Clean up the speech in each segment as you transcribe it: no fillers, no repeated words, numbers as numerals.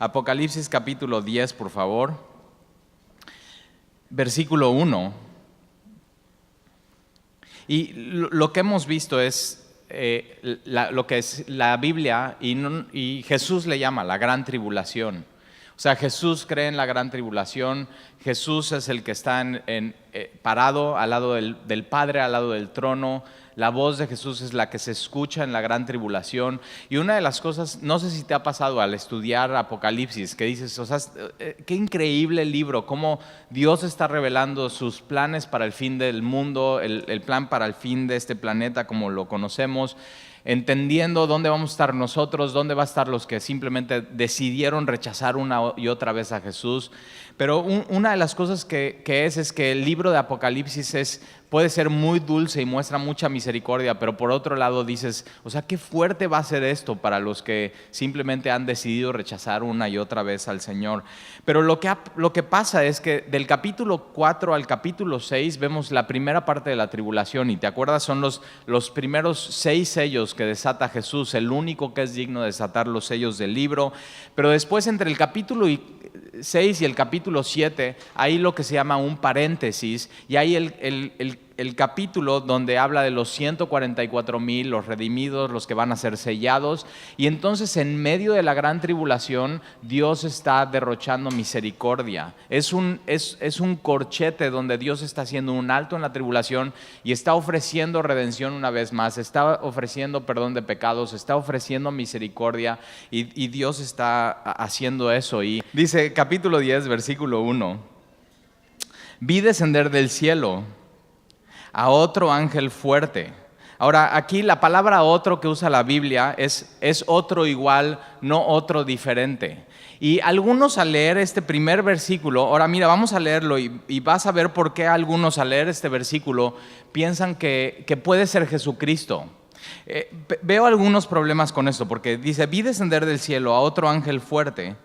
Apocalipsis capítulo 10, por favor. Versículo 1. Y lo que hemos visto es lo que es la Biblia y Jesús le llama la gran tribulación. O sea, Jesús cree en la gran tribulación. Jesús es el que está parado al lado del Padre, al lado del trono. La voz de Jesús es la que se escucha en la gran tribulación. Y una de las cosas, no sé si te ha pasado al estudiar Apocalipsis, que dices, o sea, qué increíble libro, cómo Dios está revelando sus planes para el fin del mundo, el plan para el fin de este planeta como lo conocemos, entendiendo dónde vamos a estar nosotros, dónde va a estar los que simplemente decidieron rechazar una y otra vez a Jesús. Pero una de las cosas que es que el libro de Apocalipsis puede ser muy dulce y muestra mucha misericordia, pero por otro lado dices, o sea, qué fuerte va a ser esto para los que simplemente han decidido rechazar una y otra vez al Señor. Pero lo que pasa es que del capítulo 4 al capítulo 6 vemos la primera parte de la tribulación, y te acuerdas, son los primeros 6 sellos que desata Jesús, el único que es digno de desatar los sellos del libro. Pero después, entre el capítulo 6 y el capítulo 7, hay lo que se llama un paréntesis, y hay el capítulo donde habla de los 144,000, los redimidos, los que van a ser sellados. Y entonces, en medio de la gran tribulación, Dios está derrochando misericordia. Es un corchete donde Dios está haciendo un alto en la tribulación y está ofreciendo redención una vez más, está ofreciendo perdón de pecados, está ofreciendo misericordia, y Dios está haciendo eso. Y dice capítulo 10, versículo 1: vi descender del cielo a otro ángel fuerte. Ahora, aquí la palabra otro que usa la Biblia es otro igual, no otro diferente. Y algunos, al leer este primer versículo, ahora mira, vamos a leerlo y vas a ver por qué algunos, al leer este versículo, piensan que puede ser Jesucristo. Veo algunos problemas con esto, porque dice, vi descender del cielo a otro ángel fuerte.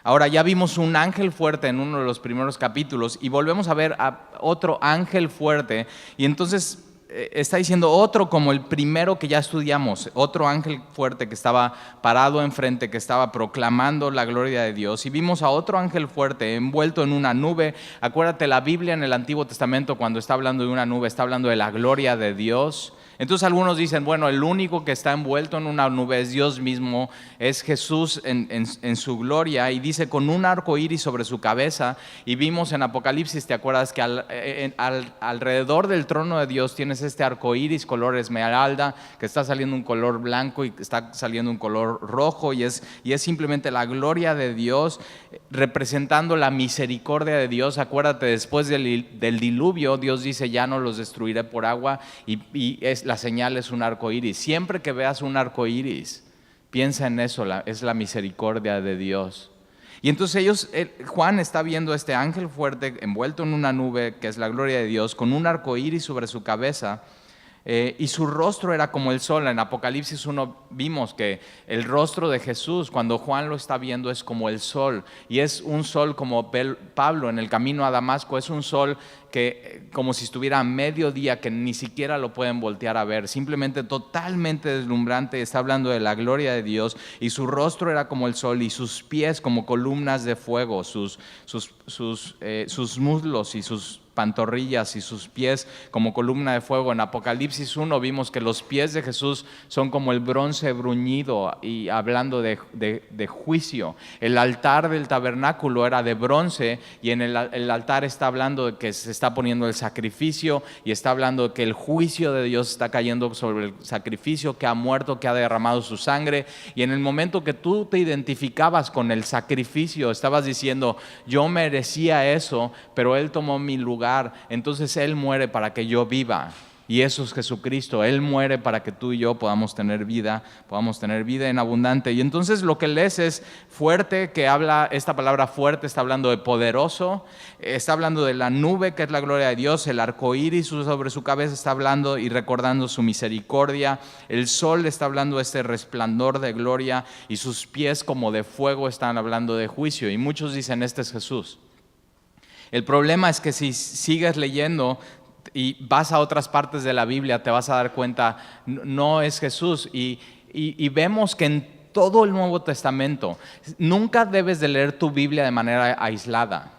Ahora, ya vimos un ángel fuerte en uno de los primeros capítulos y volvemos a ver a otro ángel fuerte, y entonces está diciendo otro como el primero que ya estudiamos, otro ángel fuerte que estaba parado enfrente, que estaba proclamando la gloria de Dios. Y vimos a otro ángel fuerte envuelto en una nube. Acuérdate, la Biblia en el Antiguo Testamento, cuando está hablando de una nube, está hablando de la gloria de Dios. Entonces algunos dicen, bueno, el único que está envuelto en una nube es Dios mismo, es Jesús en su gloria, y dice con un arco iris sobre su cabeza. Y vimos en Apocalipsis, ¿te acuerdas? Que alrededor del trono de Dios tienes este arco iris color esmeralda, que está saliendo un color blanco y está saliendo un color rojo, y es simplemente la gloria de Dios representando la misericordia de Dios. Acuérdate, después del diluvio, Dios dice, ya no los destruiré por agua, y la señal es un arco iris. Siempre que veas un arco iris, piensa en eso, es la misericordia de Dios. Y entonces Juan está viendo este ángel fuerte envuelto en una nube, que es la gloria de Dios, con un arco iris sobre su cabeza, y su rostro era como el sol. En Apocalipsis 1 vimos que el rostro de Jesús, cuando Juan lo está viendo, es como el sol, y es un sol como Pablo en el camino a Damasco, es un sol que como si estuviera a mediodía, que ni siquiera lo pueden voltear a ver, simplemente totalmente deslumbrante. Está hablando de la gloria de Dios, y su rostro era como el sol, y sus pies como columnas de fuego, sus muslos y sus pantorrillas y sus pies como columna de fuego. En Apocalipsis 1 vimos que los pies de Jesús son como el bronce bruñido, y hablando de juicio. El altar del tabernáculo era de bronce, y en el altar está hablando de que se está poniendo el sacrificio, y está hablando de que el juicio de Dios está cayendo sobre el sacrificio, que ha muerto, que ha derramado su sangre. Y en el momento que tú te identificabas con el sacrificio, estabas diciendo, yo merecía eso, pero Él tomó mi lugar, entonces Él muere para que yo viva. Y eso es Jesucristo. Él muere para que tú y yo podamos tener vida en abundante. Y entonces lo que lees es fuerte, que habla, esta palabra fuerte está hablando de poderoso, está hablando de la nube, que es la gloria de Dios, el arco iris sobre su cabeza está hablando y recordando su misericordia, el sol está hablando de este resplandor de gloria, y sus pies como de fuego están hablando de juicio. Y muchos dicen, este es Jesús. El problema es que si sigues leyendo y vas a otras partes de la Biblia, te vas a dar cuenta, no es Jesús. Y vemos que todo el Nuevo Testamento. Nunca debes de leer tu Biblia de manera aislada.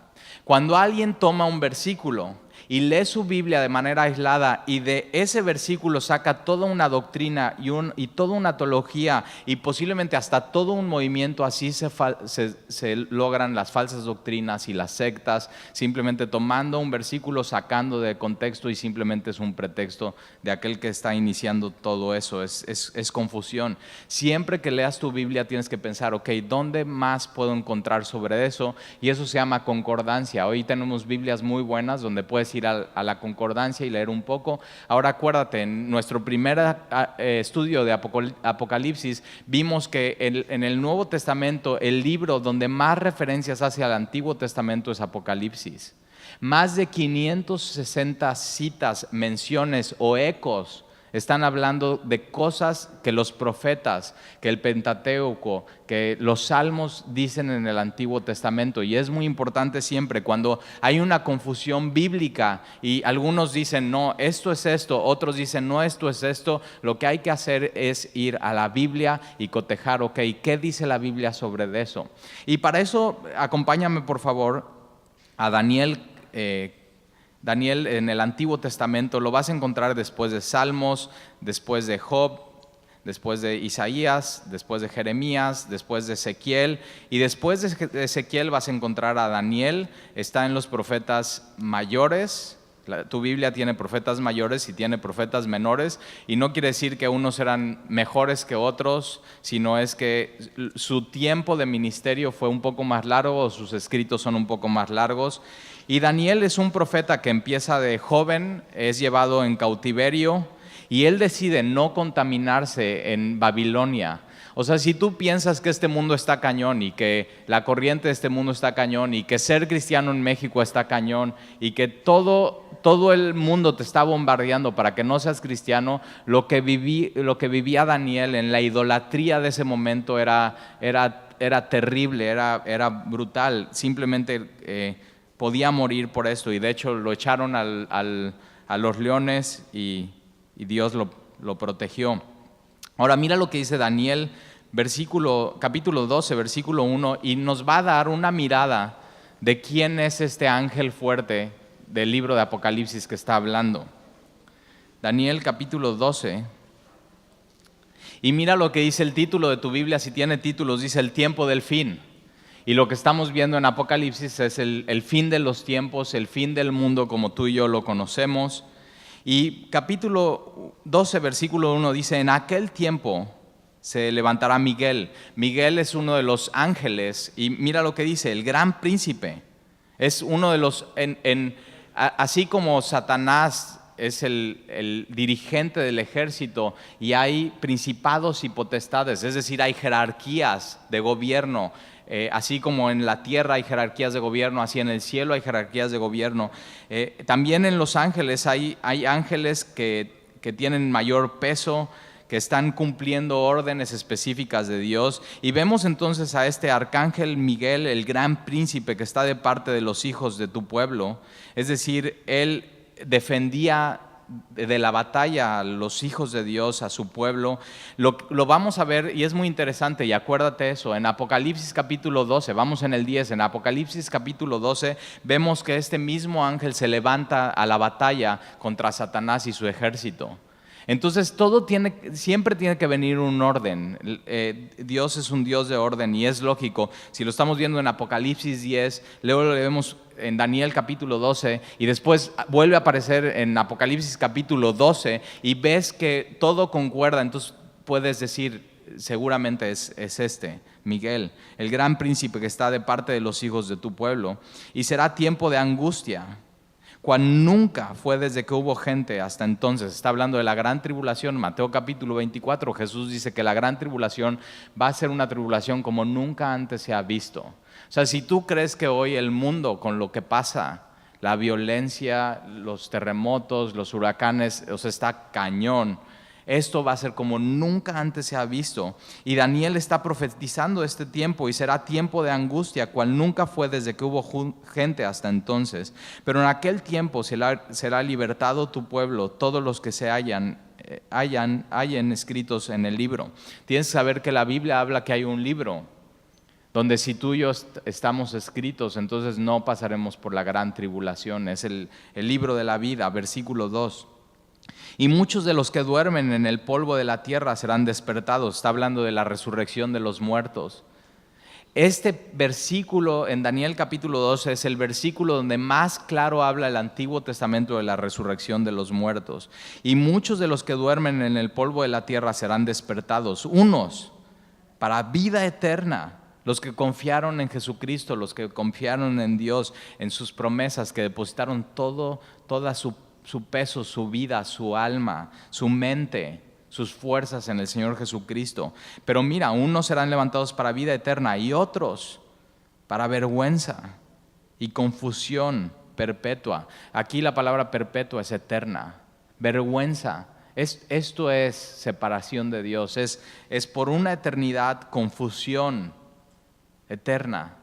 Cuando alguien toma un versículo y lee su Biblia de manera aislada y de ese versículo saca toda una doctrina y toda una teología y posiblemente hasta todo un movimiento, así se logran las falsas doctrinas y las sectas, simplemente tomando un versículo, sacando de contexto y simplemente es un pretexto de aquel que está iniciando todo eso, es confusión. Siempre que leas tu Biblia tienes que pensar, ok, ¿dónde más puedo encontrar sobre eso? Y eso se llama concordancia. Hoy tenemos Biblias muy buenas donde puedes ir a la concordancia y leer un poco. Ahora acuérdate, en nuestro primer estudio de Apocalipsis vimos que en el Nuevo Testamento el libro donde más referencias hace al Antiguo Testamento es Apocalipsis. Más de 560 citas, menciones o ecos están hablando de cosas que los profetas, que el Pentateuco, que los salmos dicen en el Antiguo Testamento. Y es muy importante siempre cuando hay una confusión bíblica y algunos dicen, no, esto es esto, otros dicen, no, esto es esto, lo que hay que hacer es ir a la Biblia y cotejar, ok, ¿qué dice la Biblia sobre eso? Y para eso, acompáñame por favor a Daniel. Daniel en el Antiguo Testamento lo vas a encontrar después de Salmos, después de Job, después de Isaías, después de Jeremías, después de Ezequiel, y después de Ezequiel vas a encontrar a Daniel. Está en los profetas mayores. Tu Biblia tiene profetas mayores y tiene profetas menores, y no quiere decir que unos eran mejores que otros, sino es que su tiempo de ministerio fue un poco más largo o sus escritos son un poco más largos. Y Daniel es un profeta que empieza de joven, es llevado en cautiverio y él decide no contaminarse en Babilonia. O sea, si tú piensas que este mundo está cañón y que la corriente de este mundo está cañón y que ser cristiano en México está cañón y que todo el mundo te está bombardeando para que no seas cristiano, lo que vivía Daniel en la idolatría de ese momento era terrible, era brutal. Simplemente podía morir por esto y de hecho lo echaron a los leones y Dios lo protegió. Ahora mira lo que dice Daniel, capítulo 12, versículo 1, y nos va a dar una mirada de quién es este ángel fuerte del libro de Apocalipsis que está hablando. Daniel capítulo 12, y mira lo que dice el título de tu Biblia, si tiene títulos, dice el tiempo del fin. Y lo que estamos viendo en Apocalipsis es el fin de los tiempos, el fin del mundo como tú y yo lo conocemos. Y capítulo 12, versículo 1 dice, en aquel tiempo se levantará Miguel. Miguel es uno de los ángeles y mira lo que dice, el gran príncipe. Es uno de los, así como Satanás es el dirigente del ejército y hay principados y potestades, es decir, hay jerarquías de gobierno. Así como en la tierra hay jerarquías de gobierno, así en el cielo hay jerarquías de gobierno. También en los ángeles hay ángeles que tienen mayor peso, que están cumpliendo órdenes específicas de Dios. Y vemos entonces a este arcángel Miguel, el gran príncipe que está de parte de los hijos de tu pueblo. Es decir, él defendía de la batalla a los hijos de Dios, a su pueblo. Lo vamos a ver y es muy interesante, y acuérdate eso, en Apocalipsis capítulo 12, vamos en el 10, en Apocalipsis capítulo 12 vemos que este mismo ángel se levanta a la batalla contra Satanás y su ejército. Entonces siempre tiene que venir un orden. Dios es un Dios de orden y es lógico. Si lo estamos viendo en Apocalipsis 10, luego lo vemos en Daniel capítulo 12 y después vuelve a aparecer en Apocalipsis capítulo 12 y ves que todo concuerda, entonces puedes decir seguramente es Miguel, el gran príncipe que está de parte de los hijos de tu pueblo. Y será tiempo de angustia, cual nunca fue desde que hubo gente hasta entonces. Está hablando de la gran tribulación. Mateo capítulo 24, Jesús dice que la gran tribulación va a ser una tribulación como nunca antes se ha visto. O sea, si tú crees que hoy el mundo con lo que pasa, la violencia, los terremotos, los huracanes, o sea, está cañón, esto va a ser como nunca antes se ha visto. Y Daniel está profetizando este tiempo y será tiempo de angustia, cual nunca fue desde que hubo gente hasta entonces. Pero en aquel tiempo será libertado tu pueblo, todos los que se hallan hayan escritos en el libro. Tienes que saber que la Biblia habla que hay un libro donde si tú y yo estamos escritos, entonces no pasaremos por la gran tribulación. Es el libro de la vida, versículo 2. Y muchos de los que duermen en el polvo de la tierra serán despertados. Está hablando de la resurrección de los muertos. Este versículo en Daniel capítulo 12 es el versículo donde más claro habla el Antiguo Testamento de la resurrección de los muertos. Y muchos de los que duermen en el polvo de la tierra serán despertados. Unos para vida eterna, los que confiaron en Jesucristo, los que confiaron en Dios, en sus promesas, que depositaron toda su peso, su vida, su alma, su mente, sus fuerzas en el Señor Jesucristo. Pero mira, unos serán levantados para vida eterna y otros para vergüenza y confusión perpetua. Aquí la palabra perpetua es eterna. Vergüenza. Esto es separación de Dios. Es por una eternidad confusión eterna,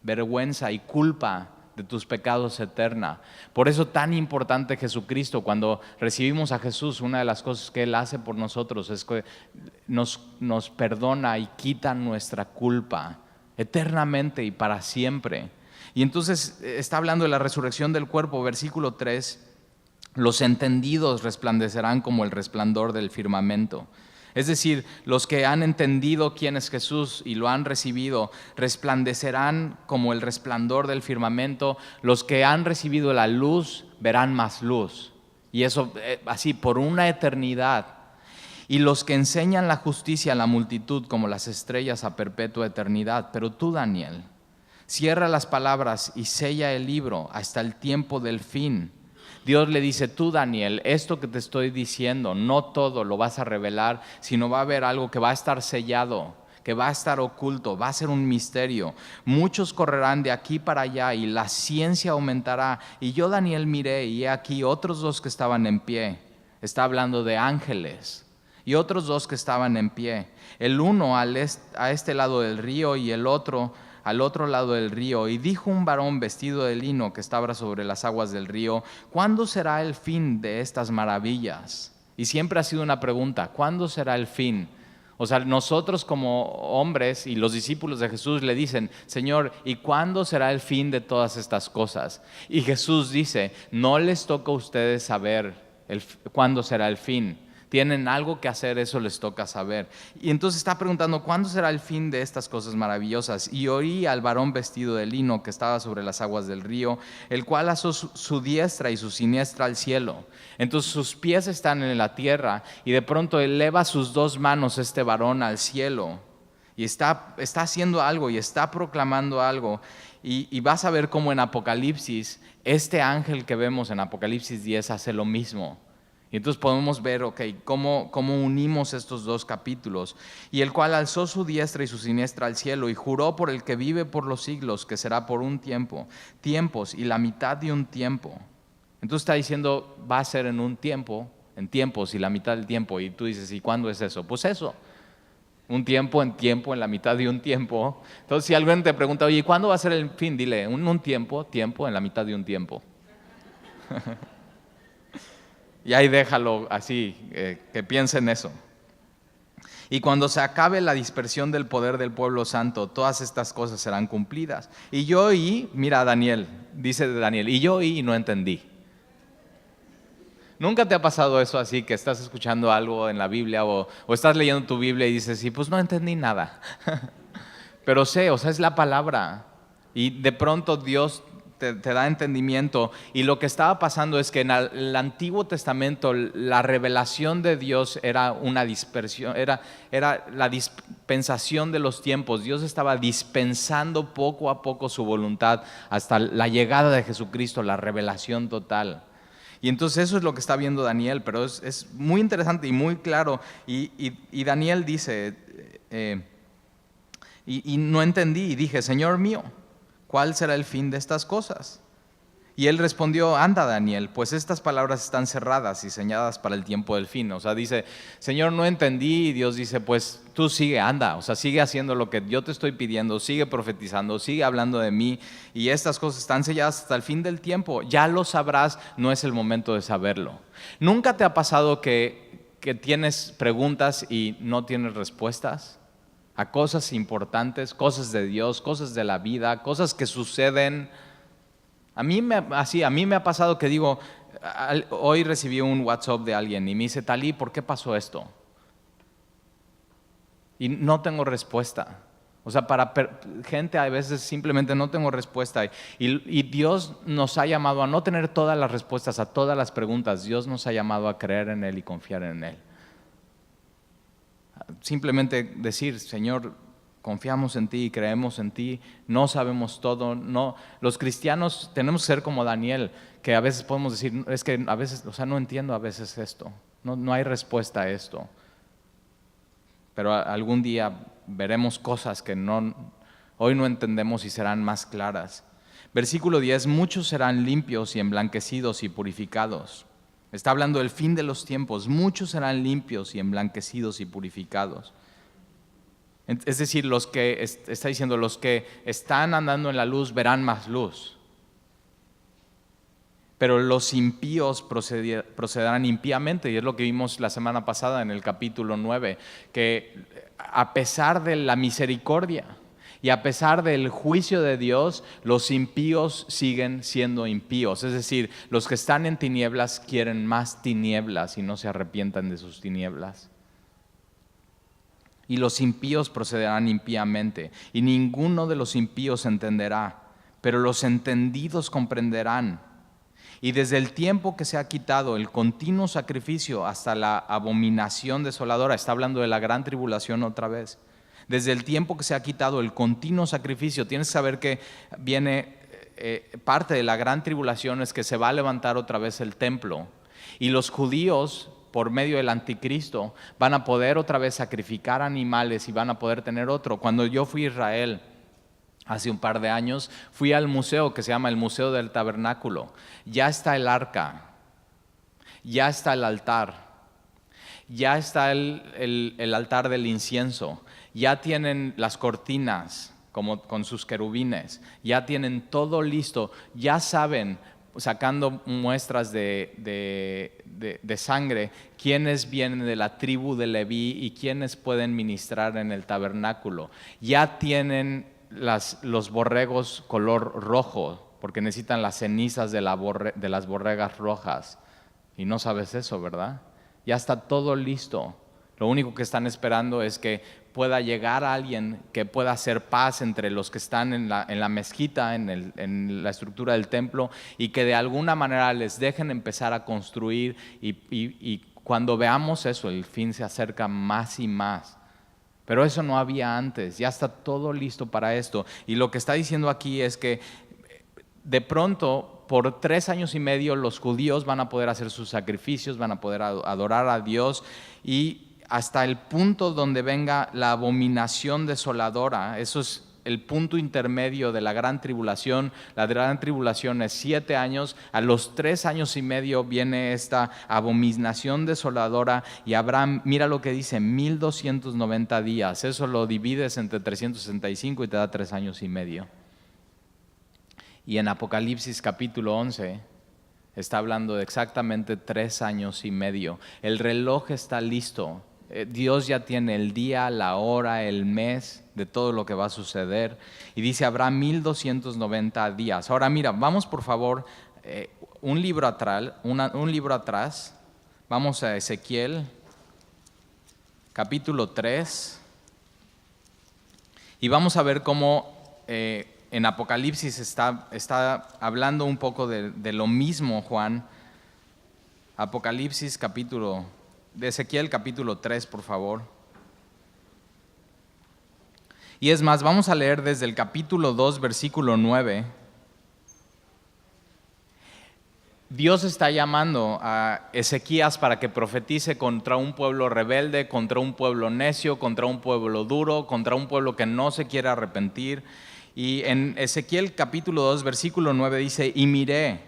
vergüenza y culpa de tus pecados eterna. Por eso tan importante Jesucristo. Cuando recibimos a Jesús, una de las cosas que Él hace por nosotros es que nos perdona y quita nuestra culpa eternamente y para siempre. Y entonces está hablando de la resurrección del cuerpo, versículo 3. Los entendidos resplandecerán como el resplandor del firmamento. Es decir, los que han entendido quién es Jesús y lo han recibido, resplandecerán como el resplandor del firmamento. Los que han recibido la luz, verán más luz. Y eso así por una eternidad. Y los que enseñan la justicia a la multitud como las estrellas a perpetua eternidad. Pero tú, Daniel, cierra las palabras y sella el libro hasta el tiempo del fin. Dios le dice, tú Daniel, esto que te estoy diciendo, no todo lo vas a revelar, sino va a haber algo que va a estar sellado, que va a estar oculto, va a ser un misterio. Muchos correrán de aquí para allá y la ciencia aumentará. Y yo Daniel miré y he aquí otros dos que estaban en pie. Está hablando de ángeles. Y otros dos que estaban en pie. El uno a este lado del río y el otro al otro lado del río. Y dijo un varón vestido de lino que estaba sobre las aguas del río, ¿cuándo será el fin de estas maravillas? Y siempre ha sido una pregunta, ¿cuándo será el fin? O sea, nosotros como hombres y los discípulos de Jesús le dicen, Señor, ¿y cuándo será el fin de todas estas cosas? Y Jesús dice, no les toca a ustedes saber cuándo será el fin. Tienen algo que hacer, eso les toca saber. Y entonces está preguntando, ¿cuándo será el fin de estas cosas maravillosas? Y oí al varón vestido de lino que estaba sobre las aguas del río, el cual alzó su diestra y su siniestra al cielo. Entonces sus pies están en la tierra y de pronto eleva sus dos manos este varón al cielo. Y está haciendo algo y está proclamando algo. Y vas a ver cómo en Apocalipsis, este ángel que vemos en Apocalipsis 10 hace lo mismo. Y entonces podemos ver, cómo unimos estos dos capítulos. Y el cual alzó su diestra y su siniestra al cielo y juró por el que vive por los siglos, que será por un tiempo, tiempos y la mitad de un tiempo. Entonces está diciendo, va a ser en un tiempo, en tiempos y la mitad del tiempo. Y tú dices, ¿y cuándo es eso? Pues eso, un tiempo, en la mitad de un tiempo. Entonces si alguien te pregunta, oye, ¿cuándo va a ser el fin? Dile, un tiempo, en la mitad de un tiempo. Y ahí déjalo así, que piense en eso. Y cuando se acabe la dispersión del poder del pueblo santo, todas estas cosas serán cumplidas. Y yo oí, mira Daniel, dice Daniel, y yo oí y no entendí. ¿Nunca te ha pasado eso así, que estás escuchando algo en la Biblia o estás leyendo tu Biblia y dices, sí, pues no entendí nada? Pero es la palabra. Y de pronto Dios te da entendimiento. Y lo que estaba pasando es que en el Antiguo Testamento la revelación de Dios era una dispersión, era la dispensación de los tiempos. Dios estaba dispensando poco a poco su voluntad hasta la llegada de Jesucristo, la revelación total. Y entonces eso es lo que está viendo Daniel, pero es muy interesante y muy claro. Y Daniel dice, y no entendí, y dije, Señor mío, ¿cuál será el fin de estas cosas? Y él respondió, anda Daniel, pues estas palabras están cerradas y señaladas para el tiempo del fin. O sea, dice, Señor, no entendí. Y Dios dice, pues tú sigue, anda. O sea, sigue haciendo lo que yo te estoy pidiendo, sigue profetizando, sigue hablando de mí. Y estas cosas están selladas hasta el fin del tiempo. Ya lo sabrás, no es el momento de saberlo. ¿Nunca te ha pasado que que tienes preguntas y no tienes respuestas a cosas importantes, cosas de Dios, cosas de la vida, cosas que suceden. A mí me ha pasado que digo, hoy recibí un WhatsApp de alguien y me dice, Talí, ¿por qué pasó esto? Y no tengo respuesta. O sea, para gente a veces simplemente no tengo respuesta. Y Dios nos ha llamado a no tener todas las respuestas a todas las preguntas. Dios nos ha llamado a creer en Él y confiar en Él. Simplemente decir, Señor, confiamos en ti y creemos en ti, no sabemos todo. No. Los cristianos tenemos que ser como Daniel, que a veces podemos decir, es que a veces, no entiendo a veces esto. No hay respuesta a esto. Pero algún día veremos cosas que hoy no entendemos y serán más claras. Versículo 10, muchos serán limpios y emblanquecidos y purificados. Está hablando del fin de los tiempos. Muchos serán limpios y emblanquecidos y purificados. Es decir, está diciendo, los que están andando en la luz verán más luz. Pero los impíos procederán impíamente, y es lo que vimos la semana pasada en el capítulo 9, que a pesar de la misericordia y a pesar del juicio de Dios, los impíos siguen siendo impíos. Es decir, los que están en tinieblas quieren más tinieblas y no se arrepientan de sus tinieblas. Y los impíos procederán impíamente, y ninguno de los impíos entenderá, pero los entendidos comprenderán. Y desde el tiempo que se ha quitado el continuo sacrificio hasta la abominación desoladora, está hablando de la gran tribulación otra vez, desde el tiempo que se ha quitado el continuo sacrificio, tienes que saber que viene parte de la gran tribulación es que se va a levantar otra vez el templo, y los judíos por medio del anticristo van a poder otra vez sacrificar animales y van a poder tener otro. Cuando yo fui a Israel hace un par de años, fui al museo que se llama el Museo del Tabernáculo. Ya está el arca, ya está el altar, ya está el altar del incienso, ya tienen las cortinas como con sus querubines, ya tienen todo listo, ya saben, sacando muestras de sangre, quiénes vienen de la tribu de Leví y quiénes pueden ministrar en el tabernáculo. Ya tienen los borregos color rojo, porque necesitan las cenizas de las borregas rojas. Y no sabes eso, ¿verdad? Ya está todo listo. Lo único que están esperando es que pueda llegar alguien que pueda hacer paz entre los que están en la mezquita, en la estructura del templo, y que de alguna manera les dejen empezar a construir. Y cuando veamos eso, el fin se acerca más y más. Pero eso no había antes, ya está todo listo para esto. Y lo que está diciendo aquí es que de pronto, por 3 años y medio, los judíos van a poder hacer sus sacrificios, van a poder adorar a Dios, y hasta el punto donde venga la abominación desoladora. Eso es el punto intermedio de la gran tribulación. La gran tribulación es 7 años, a los 3 años y medio viene esta abominación desoladora, y habrá, mira lo que dice, 1290 días. Eso lo divides entre 365 y te da 3 años y medio. Y en Apocalipsis capítulo 11 está hablando de exactamente 3 años y medio. El reloj está listo. Dios ya tiene el día, la hora, el mes de todo lo que va a suceder. Y dice, habrá 1290 días. Ahora mira, vamos por favor un libro atrás. Vamos a Ezequiel, capítulo 3. Y vamos a ver cómo en Apocalipsis está hablando un poco de lo mismo Juan. Apocalipsis de Ezequiel capítulo 3, por favor. Y es más, vamos a leer desde el capítulo 2, versículo 9. Dios está llamando a Ezequías para que profetice contra un pueblo rebelde, contra un pueblo necio, contra un pueblo duro, contra un pueblo que no se quiere arrepentir. Y en Ezequiel capítulo 2, versículo 9 dice, y miré,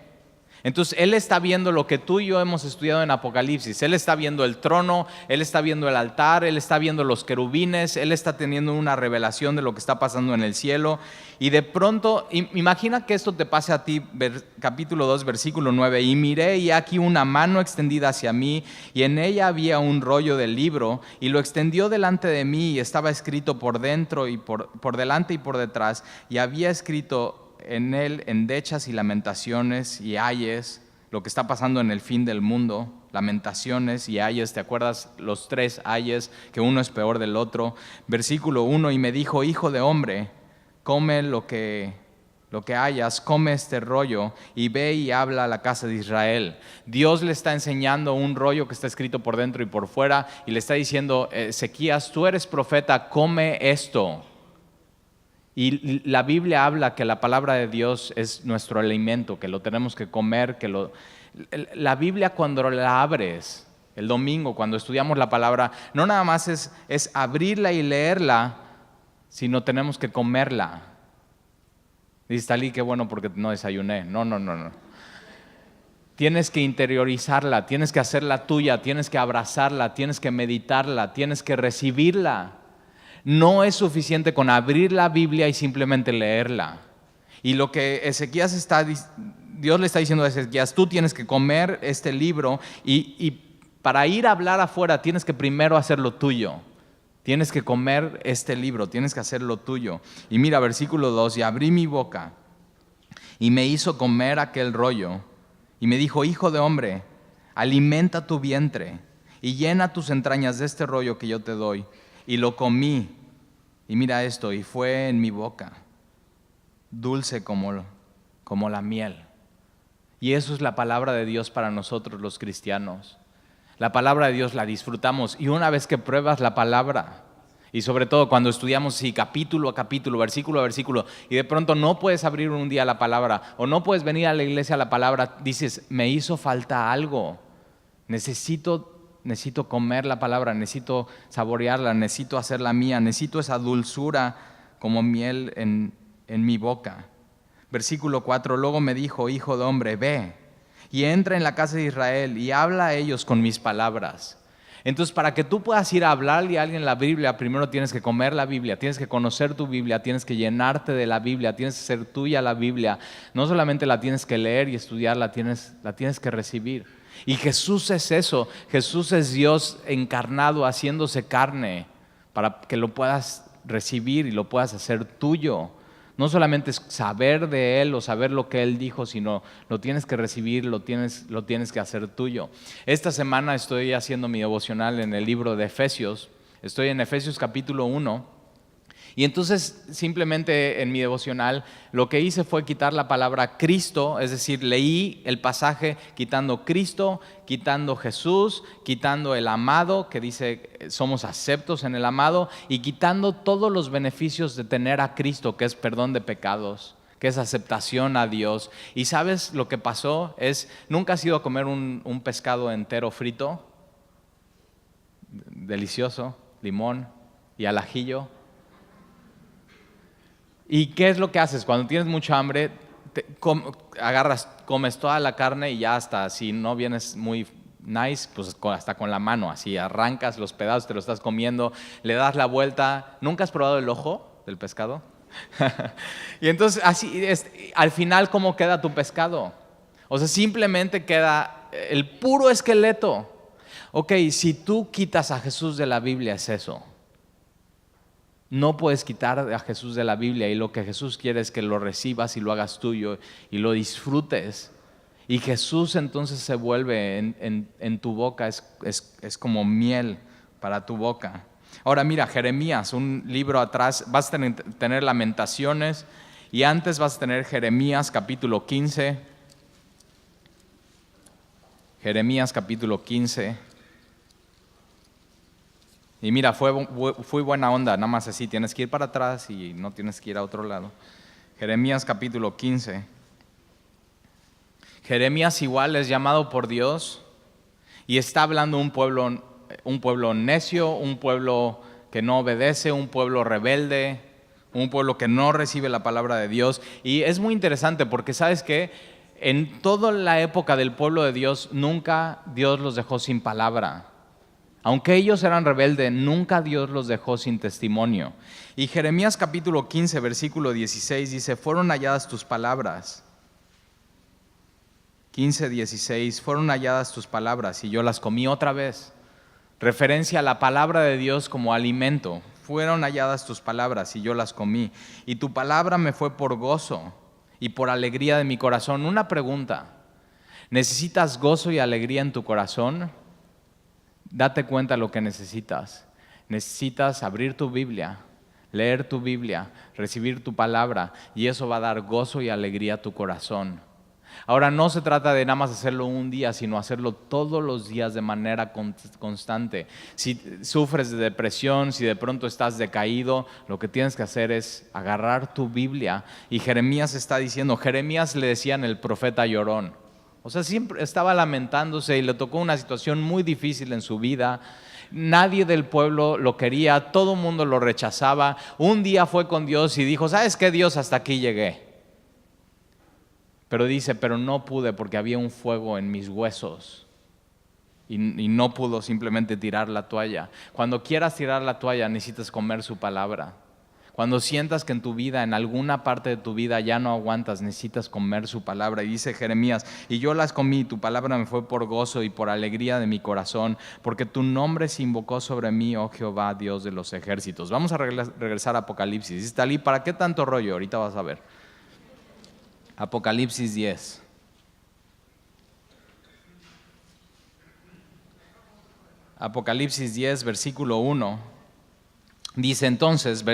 Entonces Él está viendo lo que tú y yo hemos estudiado en Apocalipsis. Él está viendo el trono, Él está viendo el altar, Él está viendo los querubines, Él está teniendo una revelación de lo que está pasando en el cielo. Y de pronto, imagina que esto te pase a ti, capítulo 2, versículo 9. Y miré y aquí una mano extendida hacia mí, y en ella había un rollo del libro, y lo extendió delante de mí, y estaba escrito por dentro y por delante y por detrás, y había escrito en él endechas y lamentaciones y ayes, lo que está pasando en el fin del mundo, lamentaciones y ayes. ¿Te acuerdas los 3 ayes, que uno es peor del otro? Versículo 1, y me dijo: hijo de hombre, come lo que hayas, come este rollo y ve y habla a la casa de Israel. Dios le está enseñando un rollo que está escrito por dentro y por fuera, y le está diciendo: Ezequías, tú eres profeta, come esto. Y la Biblia habla que la palabra de Dios es nuestro alimento, que lo tenemos que comer, la Biblia, cuando la abres el domingo, cuando estudiamos la palabra, no nada más es abrirla y leerla, sino tenemos que comerla. Dice Talí: qué bueno porque no desayuné. No. Tienes que interiorizarla, tienes que hacerla tuya, tienes que abrazarla, tienes que meditarla, tienes que recibirla. No es suficiente con abrir la Biblia y simplemente leerla. Y lo que Dios le está diciendo a Ezequías: tú tienes que comer este libro, y para ir a hablar afuera tienes que primero hacerlo tuyo. Tienes que comer este libro, tienes que hacerlo tuyo. Y mira, versículo 2, y abrí mi boca y me hizo comer aquel rollo. Y me dijo: hijo de hombre, alimenta tu vientre y llena tus entrañas de este rollo que yo te doy. Y lo comí, y mira esto, y fue en mi boca dulce como la miel. Y eso es la palabra de Dios para nosotros los cristianos. La palabra de Dios la disfrutamos, y una vez que pruebas la palabra, y sobre todo cuando estudiamos capítulo a capítulo, versículo a versículo, y de pronto no puedes abrir un día la palabra, o no puedes venir a la iglesia a la palabra, dices: me hizo falta algo, necesito comer la palabra, necesito saborearla, necesito hacerla mía, necesito esa dulzura como miel en mi boca. Versículo 4, luego me dijo: hijo de hombre, ve y entra en la casa de Israel y habla a ellos con mis palabras. Entonces, para que tú puedas ir a hablarle a alguien la Biblia, primero tienes que comer la Biblia, tienes que conocer tu Biblia, tienes que llenarte de la Biblia, tienes que ser tuya la Biblia. No solamente la tienes que leer y estudiar, la tienes que recibir. Y Jesús es eso, Jesús es Dios encarnado, haciéndose carne, para que lo puedas recibir y lo puedas hacer tuyo. No solamente es saber de Él o saber lo que Él dijo, sino lo tienes que recibir, lo tienes que hacer tuyo. Esta semana estoy haciendo mi devocional en el libro de Efesios. Estoy en Efesios capítulo 1. Y entonces simplemente en mi devocional lo que hice fue quitar la palabra Cristo, es decir, leí el pasaje quitando Cristo, quitando Jesús, quitando el amado, que dice somos aceptos en el amado, y quitando todos los beneficios de tener a Cristo, que es perdón de pecados, que es aceptación a Dios. Y ¿sabes lo que pasó? ¿Nunca has ido a comer un pescado entero frito? Delicioso, limón y al ajillo. ¿Y qué es lo que haces? Cuando tienes mucha hambre, comes toda la carne, y ya hasta si no vienes muy nice, pues hasta con la mano, así arrancas los pedazos, te lo estás comiendo, le das la vuelta. ¿Nunca has probado el ojo del pescado? Y entonces así al final, ¿cómo queda tu pescado? O sea, simplemente queda el puro esqueleto. Ok, si tú quitas a Jesús de la Biblia, es eso. No puedes quitar a Jesús de la Biblia, y lo que Jesús quiere es que lo recibas y lo hagas tuyo y lo disfrutes. Y Jesús entonces se vuelve en tu boca, es como miel para tu boca. Ahora mira, Jeremías, un libro atrás, vas a tener Lamentaciones, y antes vas a tener Jeremías capítulo 15. Jeremías capítulo 15. Y mira, fue buena onda, nada más así, tienes que ir para atrás y no tienes que ir a otro lado. Jeremías capítulo 15. Jeremías igual es llamado por Dios y está hablando un pueblo necio, un pueblo que no obedece, un pueblo rebelde, un pueblo que no recibe la palabra de Dios. Y es muy interesante porque, ¿sabes qué? En toda la época del pueblo de Dios, nunca Dios los dejó sin palabra. Aunque ellos eran rebeldes, nunca Dios los dejó sin testimonio. Y Jeremías capítulo 15, versículo 16 dice, fueron halladas tus palabras. 15:16, fueron halladas tus palabras y yo las comí otra vez. Referencia a la palabra de Dios como alimento. Fueron halladas tus palabras y yo las comí. Y tu palabra me fue por gozo y por alegría de mi corazón. Una pregunta, ¿necesitas gozo y alegría en tu corazón? Date cuenta lo que necesitas. Necesitas abrir tu Biblia, leer tu Biblia, recibir tu palabra y eso va a dar gozo y alegría a tu corazón. Ahora no se trata de nada más hacerlo un día, sino hacerlo todos los días de manera constante. Si sufres de depresión, si de pronto estás decaído, lo que tienes que hacer es agarrar tu Biblia. Y Jeremías está diciendo, Jeremías le decían el profeta llorón. O sea, siempre estaba lamentándose y le tocó una situación muy difícil en su vida. Nadie del pueblo lo quería, todo el mundo lo rechazaba. Un día fue con Dios y dijo, ¿sabes qué, Dios? Hasta aquí llegué. Pero dice, pero no pude porque había un fuego en mis huesos y no pudo simplemente tirar la toalla. Cuando quieras tirar la toalla necesitas comer su palabra. Cuando sientas que en tu vida, en alguna parte de tu vida ya no aguantas, necesitas comer su palabra. Y dice Jeremías, y yo las comí, tu palabra me fue por gozo y por alegría de mi corazón, porque tu nombre se invocó sobre mí, oh Jehová, Dios de los ejércitos. Vamos a regresar a Apocalipsis. Dice Talí, ¿para qué tanto rollo? Ahorita vas a ver. Apocalipsis 10. Apocalipsis 10, versículo 1. Dice entonces,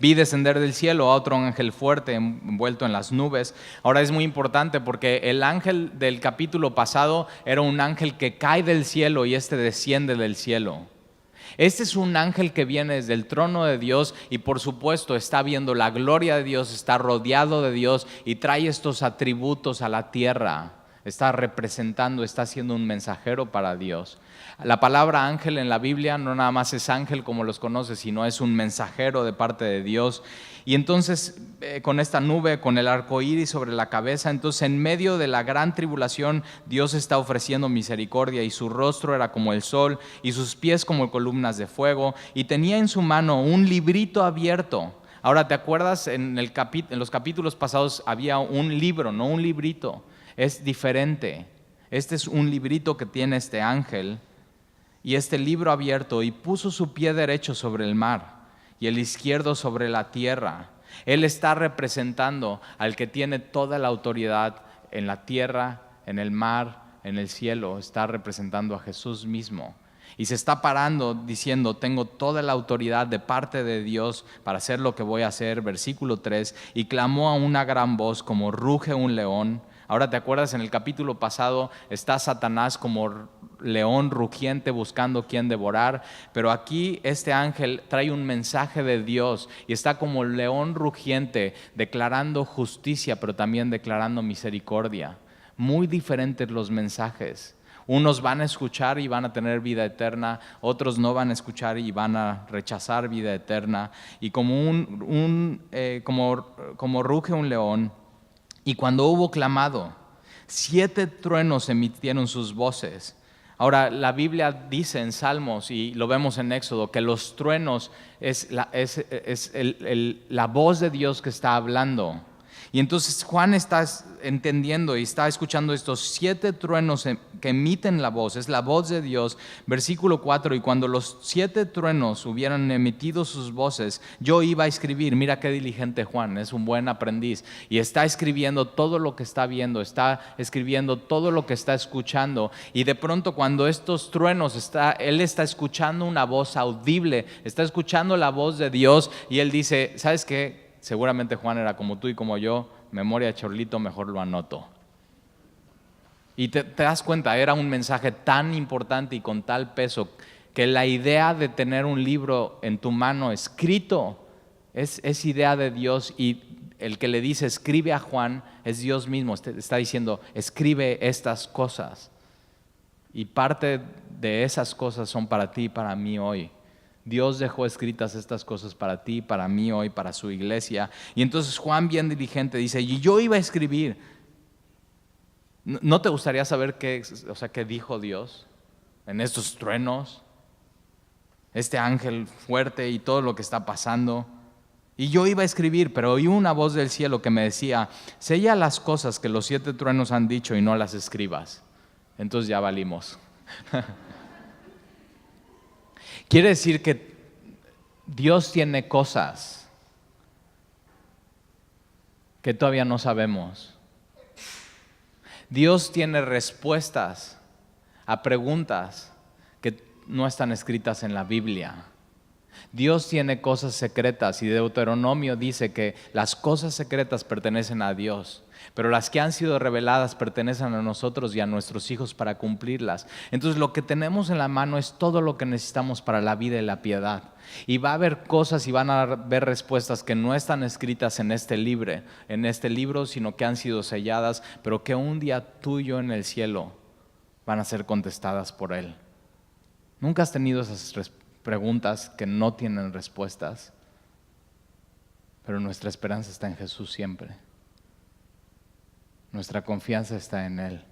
vi descender del cielo a otro ángel fuerte envuelto en las nubes. Ahora es muy importante porque el ángel del capítulo pasado era un ángel que cae del cielo y este desciende del cielo. Este es un ángel que viene desde el trono de Dios y por supuesto está viendo la gloria de Dios, está rodeado de Dios y trae estos atributos a la tierra. Está representando, está siendo un mensajero para Dios. La palabra ángel en la Biblia no nada más es ángel como los conoces, sino es un mensajero de parte de Dios. Y entonces con esta nube, con el arco iris sobre la cabeza, entonces en medio de la gran tribulación Dios está ofreciendo misericordia y su rostro era como el sol y sus pies como columnas de fuego y tenía en su mano un librito abierto. Ahora, ¿te acuerdas? En los capítulos pasados había un libro, no un librito. Es diferente. Este es un librito que tiene este ángel y este libro abierto y puso su pie derecho sobre el mar y el izquierdo sobre la tierra. Él está representando al que tiene toda la autoridad en la tierra, en el mar, en el cielo. Está representando a Jesús mismo. Y se está parando diciendo, tengo toda la autoridad de parte de Dios para hacer lo que voy a hacer. Versículo 3, y clamó a una gran voz como ruge un león. Ahora te acuerdas, en el capítulo pasado está Satanás como león rugiente buscando quien devorar, pero aquí este ángel trae un mensaje de Dios y está como león rugiente declarando justicia, pero también declarando misericordia. Muy diferentes los mensajes. Unos van a escuchar y van a tener vida eterna, otros no van a escuchar y van a rechazar vida eterna. Y como ruge un león, y cuando hubo clamado, 7 truenos emitieron sus voces. Ahora, la Biblia dice en Salmos, y lo vemos en Éxodo, que los truenos es la voz de Dios que está hablando. Y entonces Juan está entendiendo y está escuchando estos 7 truenos que emiten la voz, es la voz de Dios. Versículo 4, y cuando los 7 truenos hubieran emitido sus voces, yo iba a escribir. Mira qué diligente Juan, es un buen aprendiz. Y está escribiendo todo lo que está viendo, está escribiendo todo lo que está escuchando. Y de pronto cuando estos truenos, él está escuchando una voz audible, está escuchando la voz de Dios y él dice, ¿sabes qué? Seguramente Juan era como tú y como yo, memoria de chorlito, mejor lo anoto. Y te das cuenta, era un mensaje tan importante y con tal peso que la idea de tener un libro en tu mano escrito es idea de Dios, y el que le dice escribe a Juan es Dios mismo, está diciendo escribe estas cosas. Y parte de esas cosas son para ti y para mí hoy. Dios dejó escritas estas cosas para ti, para mí hoy, para su iglesia. Y entonces Juan, bien diligente, dice, y yo iba a escribir. ¿No te gustaría saber qué dijo Dios en estos truenos? Este ángel fuerte y todo lo que está pasando. Y yo iba a escribir, pero oí una voz del cielo que me decía: sella las cosas que los 7 truenos han dicho y no las escribas. Entonces ya valimos. Quiere decir que Dios tiene cosas que todavía no sabemos. Dios tiene respuestas a preguntas que no están escritas en la Biblia. Dios tiene cosas secretas y Deuteronomio dice que las cosas secretas pertenecen a Dios, pero las que han sido reveladas pertenecen a nosotros y a nuestros hijos para cumplirlas. Entonces lo que tenemos en la mano es todo lo que necesitamos para la vida y la piedad. Y va a haber cosas y van a haber respuestas que no están escritas en este libro, sino que han sido selladas, pero que un día tú y yo en el cielo van a ser contestadas por Él. ¿Nunca has tenido esas preguntas que no tienen respuestas? Pero nuestra esperanza está en Jesús siempre. Nuestra confianza está en Él.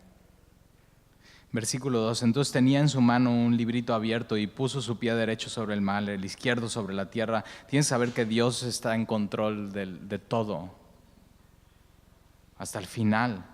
Versículo 2: entonces tenía en su mano un librito abierto y puso su pie derecho sobre el mar, el izquierdo sobre la tierra. Tienes que saber que Dios está en control de todo, hasta el final.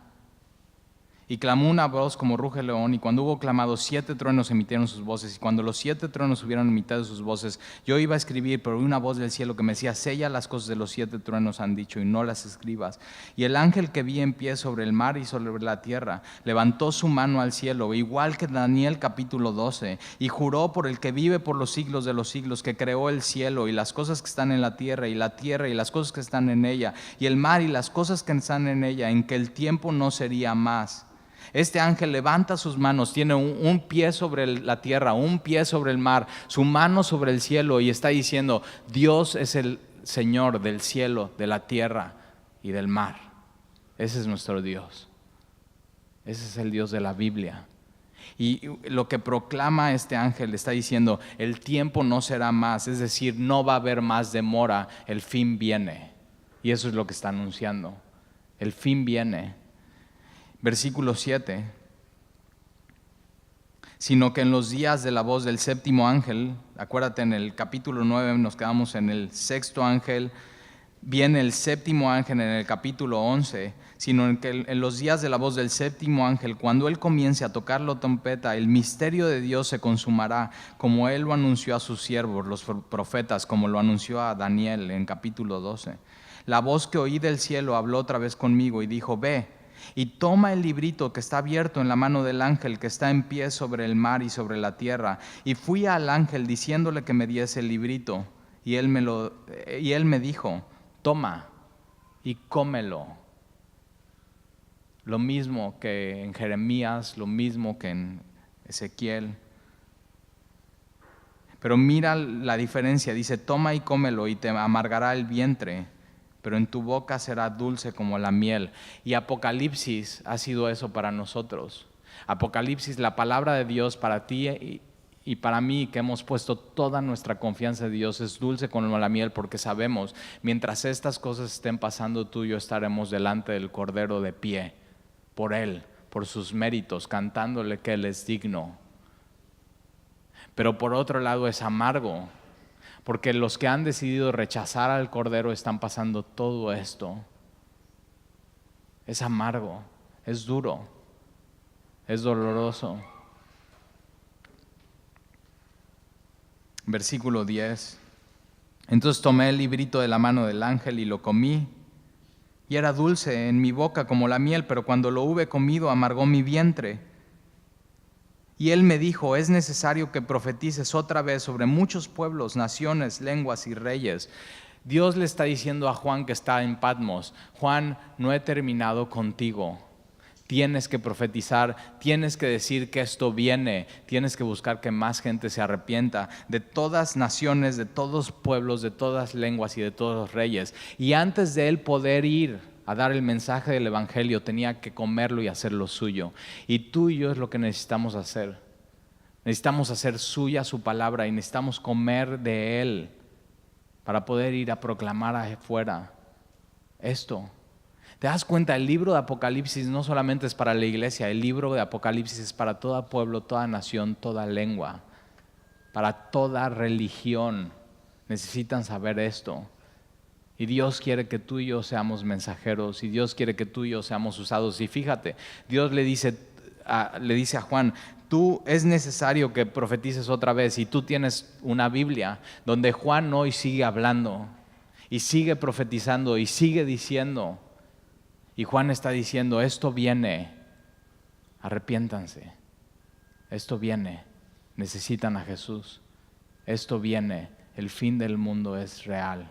Y clamó una voz como ruge el león, y cuando hubo clamado, 7 truenos emitieron sus voces, y cuando los 7 truenos hubieron emitido sus voces, yo iba a escribir, pero oí una voz del cielo que me decía: sella las cosas de los 7 truenos han dicho y no las escribas. Y el ángel que vi en pie sobre el mar y sobre la tierra levantó su mano al cielo, igual que Daniel capítulo 12, y juró por el que vive por los siglos de los siglos, que creó el cielo y las cosas que están en la tierra y las cosas que están en ella, y el mar y las cosas que están en ella, en que el tiempo no sería más. Este ángel levanta sus manos, tiene un pie sobre la tierra, un pie sobre el mar, su mano sobre el cielo, y está diciendo: Dios es el Señor del cielo, de la tierra y del mar. Ese es nuestro Dios. Ese es el Dios de la Biblia. Y lo que proclama este ángel está diciendo: el tiempo no será más, es decir, no va a haber más demora, el fin viene. Y eso es lo que está anunciando: el fin viene. Versículo 7: sino que en los días de la voz del séptimo ángel, acuérdate, en el capítulo 9 nos quedamos en el sexto ángel, viene el séptimo ángel en el capítulo 11, sino en los días de la voz del séptimo ángel, cuando él comience a tocar la trompeta, el misterio de Dios se consumará, como él lo anunció a sus siervos, los profetas, como lo anunció a Daniel en capítulo 12. La voz que oí del cielo habló otra vez conmigo y dijo: ve y toma el librito que está abierto en la mano del ángel que está en pie sobre el mar y sobre la tierra. Y fui al ángel diciéndole que me diese el librito, y él me dijo: toma y cómelo. Lo mismo que en Jeremías, lo mismo que en Ezequiel. Pero mira la diferencia, dice: toma y cómelo y te amargará el vientre, pero en tu boca será dulce como la miel. Y Apocalipsis ha sido eso para nosotros. Apocalipsis, la palabra de Dios para ti y para mí, que hemos puesto toda nuestra confianza en Dios, es dulce como la miel, porque sabemos, mientras estas cosas estén pasando, tú y yo estaremos delante del Cordero de pie, por Él, por sus méritos, cantándole que Él es digno. Pero por otro lado es amargo, porque los que han decidido rechazar al Cordero están pasando todo esto. Es amargo, es duro, es doloroso. Versículo 10: entonces tomé el librito de la mano del ángel y lo comí, y era dulce en mi boca como la miel, pero cuando lo hube comido amargó mi vientre. Y él me dijo: es necesario que profetices otra vez sobre muchos pueblos, naciones, lenguas y reyes. Dios le está diciendo a Juan, que está en Patmos: Juan, no he terminado contigo. Tienes que profetizar, tienes que decir que esto viene, tienes que buscar que más gente se arrepienta, de todas naciones, de todos pueblos, de todas lenguas y de todos los reyes. Y antes de él poder ir a dar el mensaje del evangelio, tenía que comerlo y hacerlo suyo. Y tú y yo es lo que necesitamos hacer. Necesitamos hacer suya su palabra y necesitamos comer de él para poder ir a proclamar afuera esto. ¿Te das cuenta? El libro de Apocalipsis no solamente es para la iglesia, el libro de Apocalipsis es para todo pueblo, toda nación, toda lengua, para toda religión. Necesitan saber esto. Y Dios quiere que tú y yo seamos mensajeros, y Dios quiere que tú y yo seamos usados. Y fíjate, Dios le dice a Juan, tú es necesario que profetices otra vez, y tú tienes una Biblia donde Juan hoy sigue hablando, y sigue profetizando, y sigue diciendo. Y Juan está diciendo, esto viene, arrepiéntanse, esto viene, necesitan a Jesús, esto viene, el fin del mundo es real.